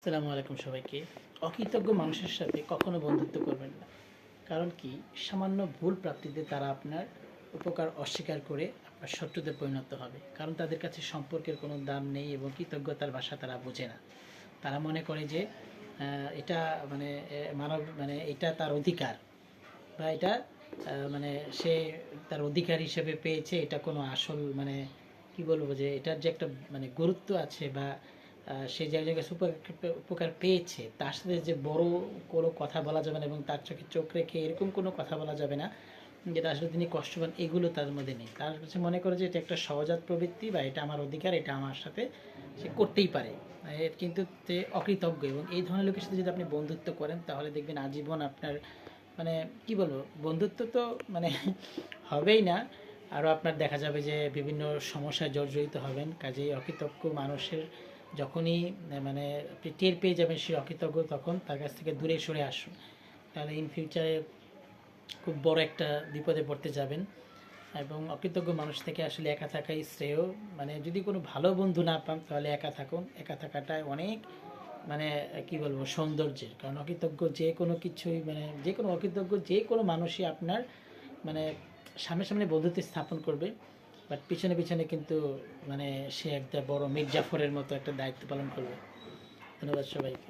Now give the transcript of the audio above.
আসসালামু আলাইকুম সবাইকে। অকৃতজ্ঞ মানুষের সাথে কখনো বন্ধুত্ব করবেন না। কারণ কি, সামান্য ভুল প্রাপ্তিতে তারা আপনার উপকার অস্বীকার করে আপনার শত্রুতে পরিণত হবে। কারণ তাদের কাছে সম্পর্কের কোনো দাম নেই এবং কৃতজ্ঞতার ভাষা তারা বোঝে না। তারা মনে করে যে এটা মানে মানব মানে এটা তার অধিকার, বা এটা মানে সে তার অধিকার হিসেবে পেয়েছে। এটা কোনো আসল মানে কি বলবো, যে এটার যে একটা মানে গুরুত্ব আছে, বা সে যে জায়গায় উপকার পেয়েছে তার সাথে যে বড় কোনো কথা বলা যাবে না, এবং তার চোখে চোখ রেখে এরকম কোনো কথা বলা যাবে না যেটা আসলে তিনি কষ্ট পান, এগুলো তার মধ্যে নেই। তার কাছে মনে করে যে এটা একটা সহজাত প্রবৃত্তি, বা এটা আমার অধিকার, এটা আমার সাথে সে করতেই পারে। কিন্তু সে অকৃতজ্ঞ, এবং এই ধরনের লোকের সাথে যদি আপনি বন্ধুত্ব করেন তাহলে দেখবেন আজীবন আপনার মানে কি বলবো, বন্ধুত্ব তো মানে হবেই না, আরও আপনার দেখা যাবে যে বিভিন্ন সমস্যায় জর্জরিত হবেন। কাজেই অকৃতজ্ঞ মানুষের যখনই মানে আপনি টের পেয়ে যাবেন সে অকৃতজ্ঞ, তখন তার কাছ থেকে দূরে সরে আসুন। তাহলে ইন ফিউচারে খুব বড় একটা বিপদে পড়তে যাবেন। এবং অকৃতজ্ঞ মানুষ থেকে আসলে একা থাকাই শ্রেয়। মানে যদি কোনো ভালো বন্ধু না পান তাহলে একা থাকুন। একা থাকাটাই অনেক মানে কি বলবো সৌন্দর্যের। কারণ অকৃতজ্ঞ যে কোনো কিছুই মানে যে কোনো অকৃতজ্ঞ যে কোনো মানুষই আপনার মানে সামনে সামনে বন্ধুত্ব স্থাপন করবে, বাট পিছনে পিছনে কিন্তু মানে সে একটা বড় মির্জাফরের মতো একটা দায়িত্ব পালন করবে। ধন্যবাদ সবাইকে।